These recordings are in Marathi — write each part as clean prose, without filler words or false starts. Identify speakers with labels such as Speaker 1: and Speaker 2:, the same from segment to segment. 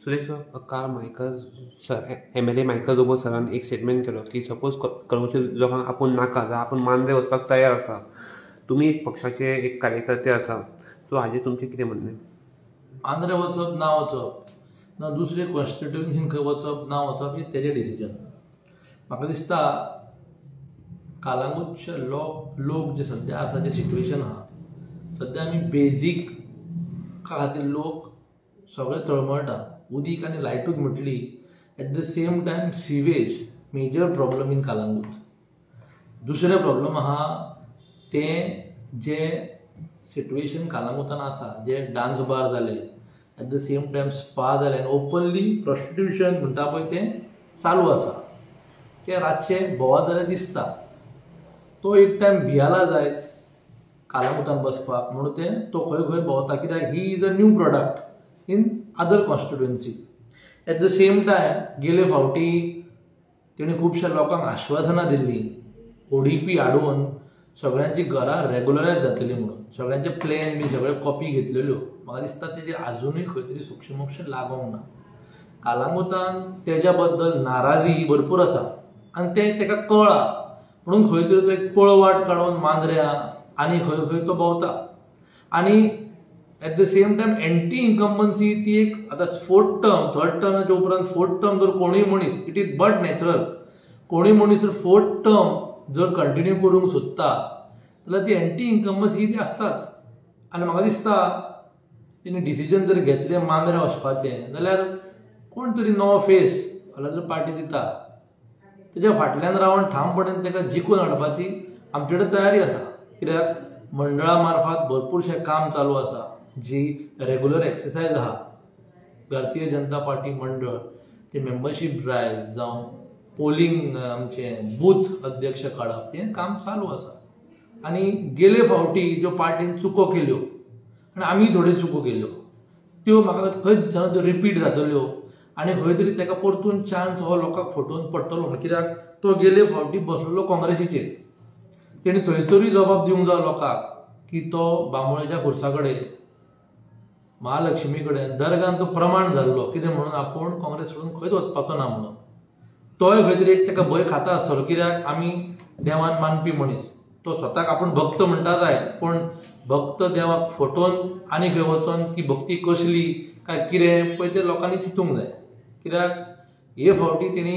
Speaker 1: सुरेश काल Michael sir MLA Michael Lobo सरान एक स्टेटमेंट केलो की सपोज कळंगूटच्या लोकांक आपूण नाका जाल्यार आपूण मांद्रे वचपाक तयार आसा. तुमी एक पक्षाचे एक कार्यकर्ते आसा, सो हाजेर तुमचें कितें म्हणणें?
Speaker 2: मांद्रे वचप ना वचप ना दुसरे कॉन्स्टिट्युएन्सीन खंय वचप ना वचप हे तेजें डिसिजन. म्हाका दिसता कालांगूटचे लोक जे सद्या आसा जे सिच्युएशन आहा सद्या आमी बेजीक खातीर लोक सगळे तळमळटा. उदीक आनी लायटूच म्हटली at the same time sewage major problem in Calangute. दुसरे प्रॉब्लम आहा ते जे सिट्युएशन कालांगूटान आसा जे डान्स बार जाले eight the same time spa जाले आनी ओपनली प्रॉस्टिट्युशन म्हणटा पळय तें चालू आसा. ते रातचे भोंवत जाल्यार दिसता तो एक टायम भियाला जायत कालांगूटान बसपाक म्हणून ते तो खंय खंय भोंवता कित्याक he is a new product in other constituency. Eight the same time गेले फावटी तेणी खुबश्या लोकांक आश्वासनां दिल्लीं ODP हाडून सगळ्यांची घरां रेग्युलरायज जातली म्हणून सगळ्यांचे प्लॅन बी सगळे कॉपी घेतलेल्यो. म्हाका दिसता तेजेर आजुनूय खंय तरी सूक्ष्म लागोंक ना. कालांगूटान तेज्या बद्दल नाराजी भरपूर आसा आनी तेका कळ्ळा म्हणून खंय तरी तो एक पळवाट काडून मांद्र्या आनी खंय खंय तो भोंवता. आनी eight the same time anti incumbency ती एक आतां थर्ड टर्माच्या उपरांत फोर्थ टर्म जर कोणूय मनीस इट इज बट नॅचरल कोणूय मनीस जर फोर्थ टर्म जर कंटिन्यू करूंक सोदता जाल्यार ती एंटी इन्कम्बन्सी ती आसताच. आनी म्हाका दिसता तेणी डिसिजन जर घेतलें मांद्र्या वचपाचें जाल्यार कोण तरी नवो फेस फाल्यां जर पार्टी दिता तेज्या फाटल्यान रावन ठामपणान ताका जिखून हाडपाची आमचे कडेन तयारी आसा. कित्याक मंडळा मार्फत भरपूरशें काम चालू आसा जी रेग्युलर एक्सरसायज आहा. भारतीय जनता पार्टी मंडळ ते मेंबरशीप ड्रायव्ह जावं पोलिंग आमचें बूथ अध्यक्ष काडप हें काम चालू आसा. आनी गेले फावटी ज्यो पार्टीन चुको केल्यो आनी आमी थोड्यो चुको केल्यो त्यो म्हाका खंय दिसना त्यो रिपीट जातल्यो आनी खंय तरी ताका परतून चान्स हो लोकांक फटोवन पडटलो म्हणून. कित्याक तो गेले फावटी बसलेलो काँग्रेसीचेर तेणी थंयसरूय जबाब दिवंक जाय लोकांक की तो बांबोळेच्या खुर्सा कडेन महालक्ष्मी कडेन दर्गान तो प्रमाण जाल्लो कितें म्हणून आपूण काँग्रेस सोडून खंयच वचपाचो ना म्हणून. तोय खंय तरी एक ताका भंय खाता आसतलो कित्याक आमी देवान मानपी मनीस. तो स्वताक आपूण भक्त म्हणटा जाय पूण भक्त देवाक फटोवन आनी खंय वचोन ती भक्ती कसली काय कितें पळय तें लोकांनी चिंतूंक जाय. कित्याक हे फावटी तेणी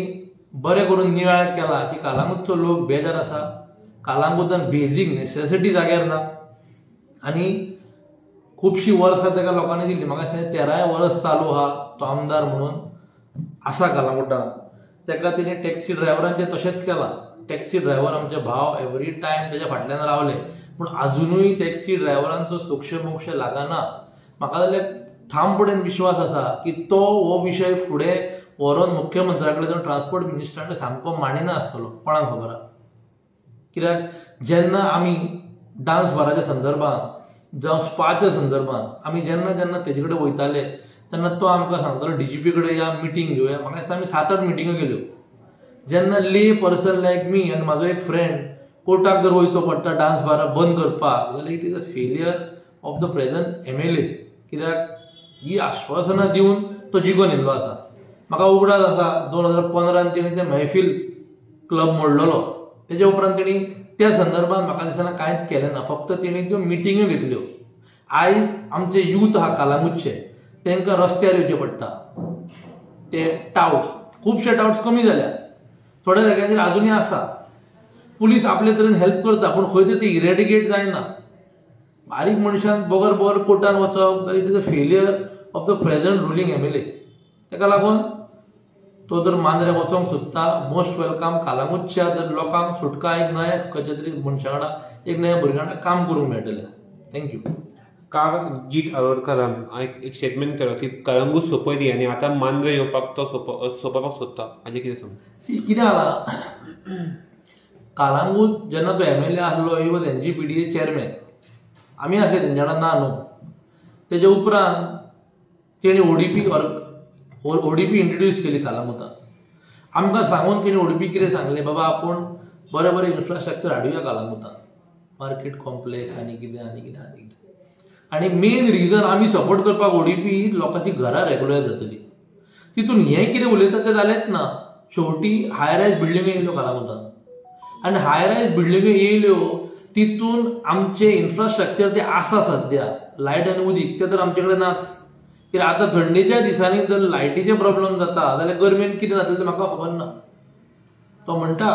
Speaker 2: बरें करून नियाळ केला की कालांगूटचो लोक बेजार आसा. कालांगूटान बेजीक नेसेसिटी जाग्यार ना आनी खुबशीं वर्सां ताका लोकांनी दिल्लीं. म्हाका दिसता 13 वर्स चालू आहा तो आमदार म्हणून आसा कालांगूटान. ताका तेणी टॅक्सी ड्रायव्हरांचें तशेंच केलां. टॅक्सी ड्रायव्हर आमचे भाव एवरी टायम तेज्या फाटल्यान रावले पूण आजुनूय टॅक्सी ड्रायव्हरांचो मोक्ष लागना. म्हाका जाल्यार ठामपणान विश्वास आसा की तो हो विशय फुडें व्हरोन मुख्यमंत्र्या कडेन जावन ट्रान्सपोर्ट मिनिस्टरा कडेन सामको मांडिना आसतलो कोणाक खबर आहा. कित्याक जेन्ना आमी डान्स बाराच्या संदर्भांत जावं स्पाच्या संदर्भांत आमी जेन्ना जेन्ना तेजे कडेन वयताले तेन्ना तो आमकां सांगतालो DGP कडेन या मिटींग घेवया. म्हाका दिसता आमी 7-8 मिटिंग्यो केल्यो. जेन्ना ले पर्सन लायक मी आनी म्हाजो एक फ्रेंड कोर्टाक जर वयचो पडटा डान्स बार बंद करपाक जाल्यार it is a failure of the present MLA. कित्याक ही आश्वासनां दिवन तो जिखून येयल्लो आसा. म्हाका उगडास आसा 2015 तेणी ते महफील क्लब मोडलेलो. तेज्या उपरांत तेणी त्या संदर्भांत म्हाका दिसना कांयच केलें ना. फक्त तेणी त्यो मिटिंग्यो घेतल्यो. आयज आमचे यूथ आहा कालांगूटचे तांकां रस्त्यार येवचें पडटा. ते टाउट्स खुबशे टाउट्स कमी जाल्या थोड्या जाग्याचेर आजुनूय आसा. पुलीस आपले तरेन हेल्प करता पूण खंय तरी ते इरेडिकेट जायना. बारीक मनशान बोगर कोर्टान वचप it is a failure of the present ruling MLA. ताका लागून तो जर मांद्रे वचोंक सोदता मोस्ट वेलकम. कालांगूटच्या जर लोकांक सुटका एक नव्या खंयच्या तरी मनशा वांगडा एक नव्या भुरग्यां वांगडा काम करूंक मेळटलें. थँक्यू.
Speaker 1: काल जीत आरोडकरान एक स्टेटमेंट केलो की कळंगूट सोंपयली आनी आतां मांद्रे येवपाक तो सोंपोवपाक सोदता. हाजें कितें सांग?
Speaker 2: कितें जालां कालांगूट जेन्ना तो MLA आसलो ही वॉज NGPDA चेअरमॅन. आमी आसले तेंच्या वांगडा ना न्हू. तेजे उपरांत तेणी ODP इंट्रोड्यूस केली कालांगूटान. आमकां सांगून तेणी ODP कितें सांगलें बाबा आपूण बरें इन्फ्रास्ट्रक्चर हाडुया कालांगूटान मार्केट कॉम्प्लेक्स आनी कितें आनी मेन रिजन आमी सपोर्ट करपाक ODP लोकांची घरां रेग्युलर जातली. तितून हे कितें उलयता ते जालेच ना. शेवटी हाय रायज बिल्डिंगो येयल्यो कालामुतान, आनी हाय रायज बिल्डिंगो येयल्यो तितून आमचे इन्फ्रास्ट्रक्चर जे आसा सध्या लायट आनी उदीक ते तर आमचे कडेन नाच. कित्याक आतां थंडेच्या दिसांनी जर लायटीचे प्रॉब्लेम जाता जाल्यार गरमेन कितें जातलें तें म्हाका खबर ना. तो म्हणटा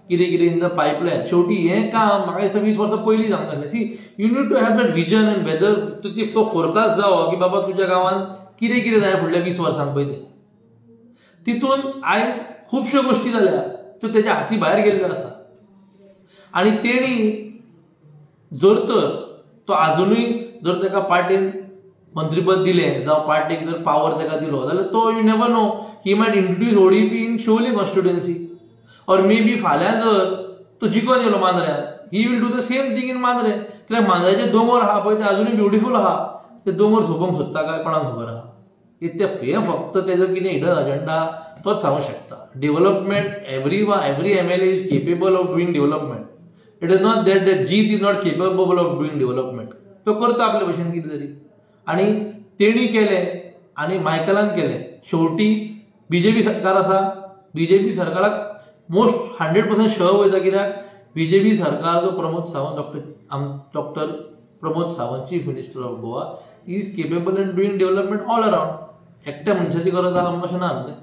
Speaker 2: कितें कितें इन द पायपलायन. शेवटी हें काम म्हाका दिसता 20 वर्सां पयलीं सांगतालें. See you need to have that vision and weather तुजी तो फोरकास्ट जावो की बाबा तुज्या गांवांत कितें कितें जाय फुडल्या 20 वर्सांक पयलीं. तितून आयज खुबश्यो गोश्टी जाल्या त्यो तेज्या हाती भायर गेल्ल्यो आसा. आनी तेणी जर तर तो आजुनूय जर ताका पार्टीन मंत्रीपद दिलें जावं पार्टीक जर पावर ताका दिलो जाल्यार तो you never know he might introduce ODP in Shivoli constituency. Or may be फाल्यां जर तो जिखून येयलो मांद्र्यान he will do the same thing in Mandrem. कित्याक मांद्र्याचे दोंगर आहा पळय ते आजुनूय ब्युटिफूल आहा. ते दोंगर सोदूंक सोदता काय कोणाक खबर आहा. हे फक्त तेजो कितें हिडन अजेंडा तोच सांगूंक शकता. Development every MLA is capable of doing development. It is not that Jeet is not capable of doing development. तो करता आपले भशेन कितें तरी. आनी तेणी केलें आनी मायकलान केलें. शेवटी बीजेपी सरकार आसा. बीजेपी सरकाराक मोस्ट 100% शह वयता. कित्याक बीजेपी सरकार जो Pramod Sawant doctor Pramod Sawant chief minister of Goa is capable in doing development all around. एकट्या मनशाची गरज आहा अशें ना न्हू.